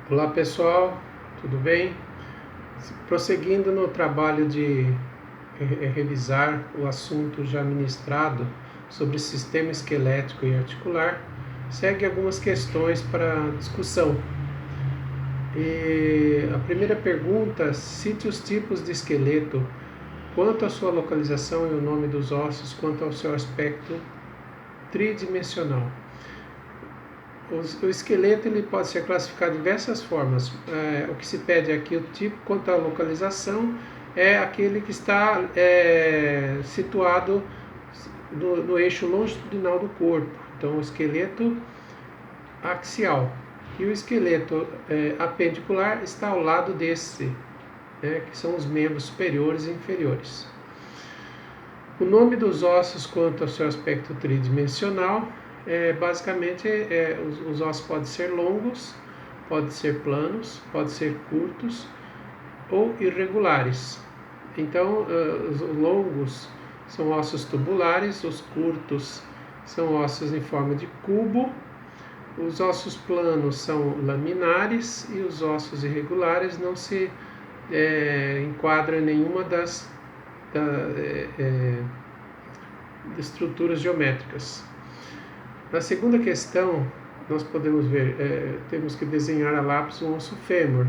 Olá pessoal, tudo bem? Prosseguindo no trabalho de revisar o assunto já ministrado sobre sistema esquelético e articular, segue algumas questões para discussão. E a primeira pergunta: cite os tipos de esqueleto, quanto à sua localização e o nome dos ossos, quanto ao seu aspecto tridimensional. O esqueleto ele pode ser classificado de diversas formas. O que se pede aqui, o tipo quanto à localização, é aquele que está situado no eixo longitudinal do corpo. Então, o esqueleto axial. E o esqueleto apendicular está ao lado desse, que são os membros superiores e inferiores. O nome dos ossos quanto ao seu aspecto tridimensional. Basicamente, os ossos podem ser longos, podem ser planos, podem ser curtos ou irregulares. Então, os longos são ossos tubulares, os curtos são ossos em forma de cubo, os ossos planos são laminares e os ossos irregulares não se enquadram em nenhuma das estruturas geométricas. Na segunda questão, nós podemos ver, temos que desenhar a lápis um osso fêmur.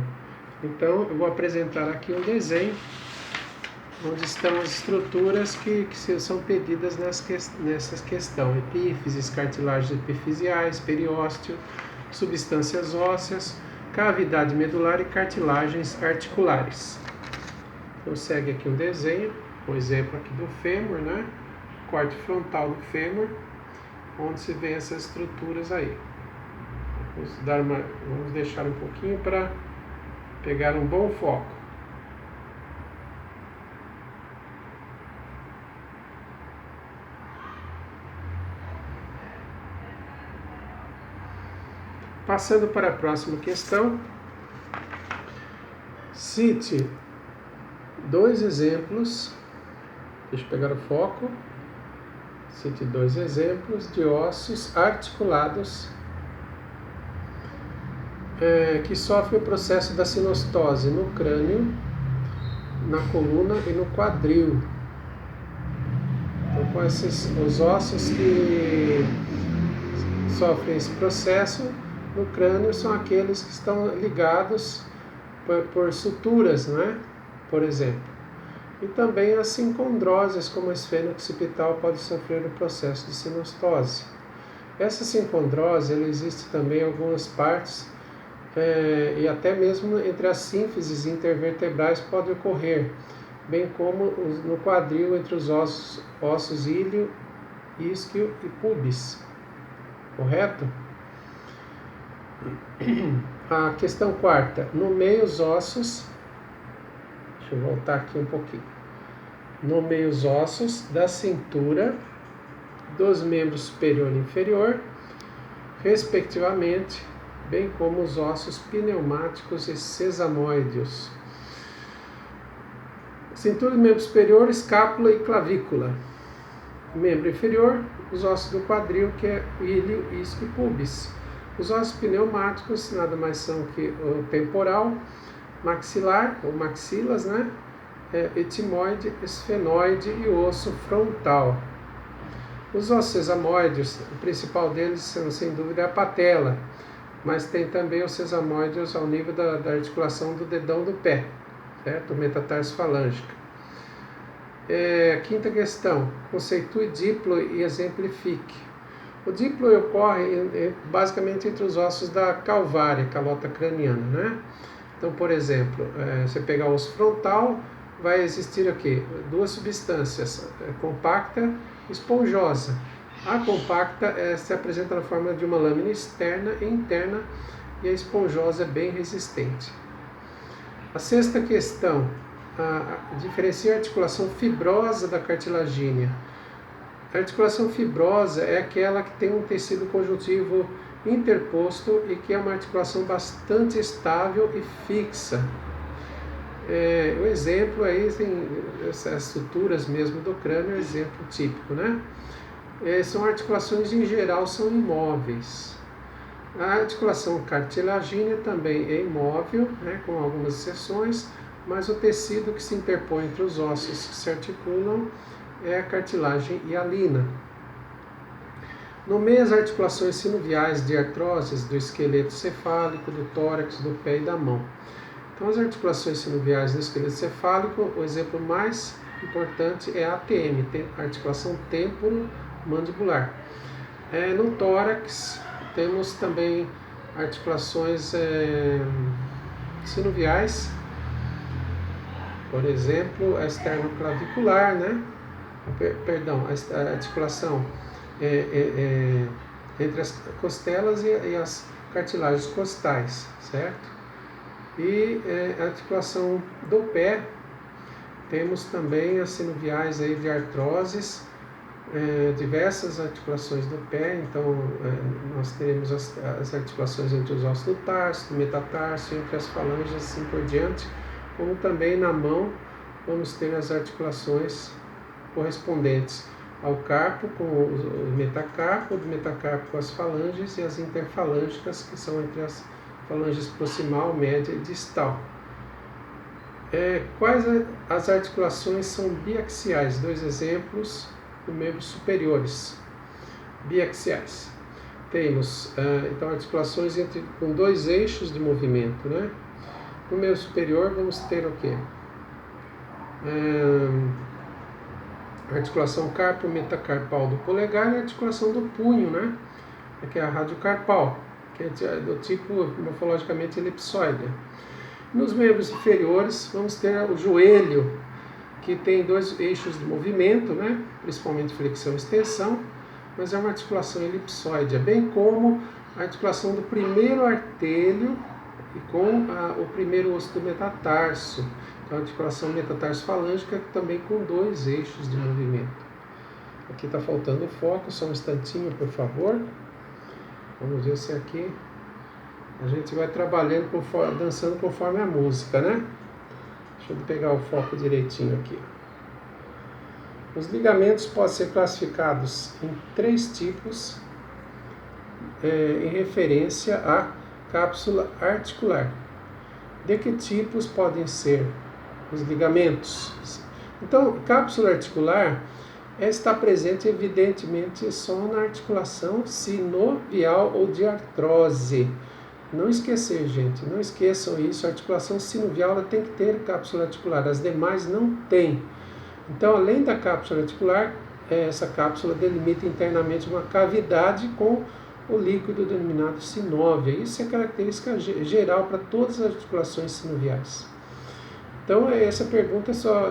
Então, eu vou apresentar aqui um desenho onde estão as estruturas que são pedidas nessa questão: epífises, cartilagens epifisiais, periósteo, substâncias ósseas, cavidade medular e cartilagens articulares. Então, segue aqui um desenho, um exemplo aqui do fêmur, corte frontal do fêmur, onde se vê essas estruturas aí. Vamos deixar um pouquinho para pegar um bom foco. Passando para a próxima questão, cite dois exemplos, deixa eu pegar o foco. Cite dois exemplos de ossos articulados que sofrem o processo da sinostose no crânio, na coluna e no quadril. Então, os ossos que sofrem esse processo no crânio são aqueles que estão ligados por suturas, por exemplo. E também as sincondroses, como a esfênio occipital, pode sofrer o processo de sinostose. Essa sincondrose ela existe também em algumas partes e até mesmo entre as sínfises intervertebrais pode ocorrer, bem como no quadril entre os ossos íleo, isquio e pubis. Correto? A questão quarta: nomeie os ossos. Deixa eu voltar aqui um pouquinho. Nomeie os ossos da cintura, dos membros superior e inferior, respectivamente, bem como os ossos pneumáticos e sesamoideus. Cintura e membro superior, escápula e clavícula. Membro inferior, os ossos do quadril, que é íleo, isquio e pubis. Os ossos pneumáticos nada mais são que o temporal, maxilar, ou maxilas, etimoide, esfenoide e o osso frontal. Os ossos sesamoides, o principal deles, sem dúvida, é a patela, mas tem também os sesamoides ao nível da articulação do dedão do pé, certo? Metatarso-falângica. Quinta questão: conceitue diplo e exemplifique. O diplo ocorre basicamente entre os ossos da calvária, calota craniana, Então, por exemplo, você pegar o osso frontal, vai existir aqui duas substâncias, compacta e esponjosa. A compacta se apresenta na forma de uma lâmina externa e interna, e a esponjosa é bem resistente. A sexta questão: diferencia a articulação fibrosa da cartilagínea. A articulação fibrosa é aquela que tem um tecido conjuntivo interposto e que é uma articulação bastante estável e fixa. O exemplo aí tem essas suturas mesmo do crânio, é um exemplo típico, São articulações em geral são imóveis. A articulação cartilagínea também é imóvel, né, com algumas exceções, mas o tecido que se interpõe entre os ossos que se articulam é a cartilagem hialina. Nomeia as articulações sinoviais de artroses do esqueleto cefálico, do tórax, do pé e da mão. Então, as articulações sinoviais do esqueleto cefálico, o exemplo mais importante é a ATM, a articulação temporomandibular. No tórax, temos também articulações sinoviais, por exemplo, a esternoclavicular, né? A articulação entre as costelas e as cartilagens costais, certo? E a articulação do pé, temos também as sinoviais aí de artroses, diversas articulações do pé, então nós teremos as articulações entre os ossos do tarso, do metatarso, entre as falanges, assim por diante, como também na mão vamos ter as articulações correspondentes ao carpo com o metacarpo, do metacarpo com as falanges e as interfalângicas, que são entre as falanges proximal, média e distal. Quais as articulações são biaxiais? Dois exemplos, membros superiores, biaxiais. Temos, então, articulações com dois eixos de movimento, né? No membro superior vamos ter o quê? A articulação carpo-metacarpal do polegar e a articulação do punho, né? Que é a radiocarpal, que é do tipo morfologicamente elipsoide. Nos membros inferiores vamos ter o joelho, que tem dois eixos de movimento, né? Principalmente flexão e extensão, mas é uma articulação elipsoide, bem como a articulação do primeiro artelho e com o primeiro osso do metatarso. Então, a articulação metatarso-falângica também com dois eixos de movimento. Aqui está faltando foco, só um instantinho, por favor. Vamos ver se aqui a gente vai trabalhando, dançando conforme a música, né? Deixa eu pegar o foco direitinho aqui. Os ligamentos podem ser classificados em 3 tipos, em referência à cápsula articular. De que tipos podem ser os ligamentos? Então, cápsula articular está presente evidentemente só na articulação sinovial ou de artrose. Não esquecer, gente, não esqueçam isso, a articulação sinovial ela tem que ter cápsula articular, as demais não têm. Então, além da cápsula articular, essa cápsula delimita internamente uma cavidade com o líquido denominado sinóvia. Isso é característica geral para todas as articulações sinoviais. Então, essa pergunta só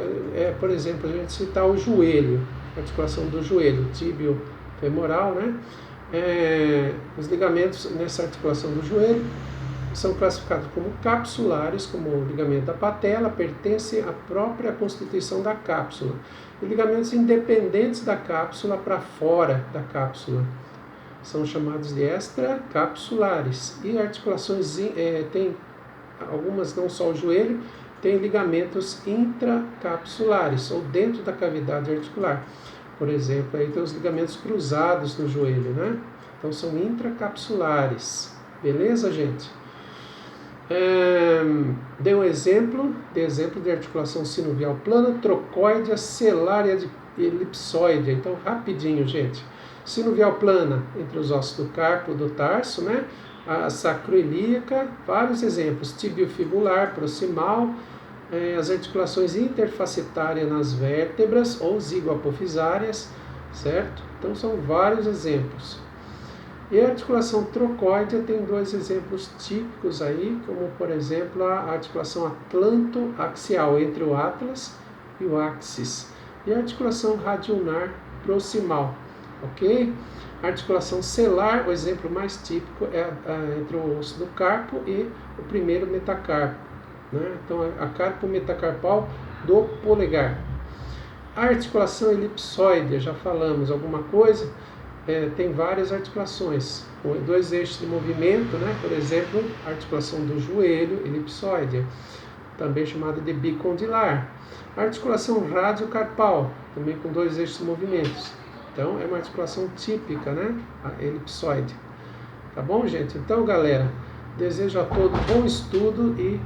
por exemplo, a gente citar o joelho, a articulação do joelho, tíbio femoral, né? Os ligamentos nessa articulação do joelho são classificados como capsulares, como o ligamento da patela, pertencem à própria constituição da cápsula. E ligamentos independentes da cápsula para fora da cápsula são chamados de extracapsulares. E articulações, tem algumas, não só o joelho, tem ligamentos intracapsulares, ou dentro da cavidade articular. Por exemplo, aí tem os ligamentos cruzados no joelho, né? Então são intracapsulares. Beleza, gente? Dei um exemplo de articulação sinovial plana, trocoide, celárea e elipsoide. Então, rapidinho, gente. Sinovial plana, entre os ossos do carpo, do tarso, né? A sacroilíaca, vários exemplos. Tibiofibular, proximal, as articulações interfacetárias nas vértebras ou zigoapofisárias, certo? Então, são vários exemplos. E a articulação trocoide tem 2 exemplos típicos aí, como por exemplo a articulação atlanto-axial entre o atlas e o axis, e a articulação radioulnar proximal, ok? A articulação celar, o exemplo mais típico é entre o osso do carpo e o primeiro metacarpo, né? Então a carpo-metacarpal do polegar. A articulação elipsoide, já falamos alguma coisa? Tem várias articulações, com 2 eixos de movimento, né? Por exemplo, a articulação do joelho, elipsoide, também chamada de bicondilar. A articulação radiocarpal, também com 2 eixos de movimentos. Então, é uma articulação típica, né? A elipsoide. Tá bom, gente? Então, galera, desejo a todos bom estudo e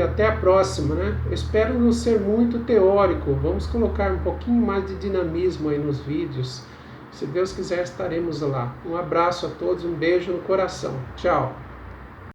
até a próxima, né? Eu espero não ser muito teórico, vamos colocar um pouquinho mais de dinamismo aí nos vídeos. Se Deus quiser, estaremos lá. Um abraço a todos, um beijo no coração. Tchau!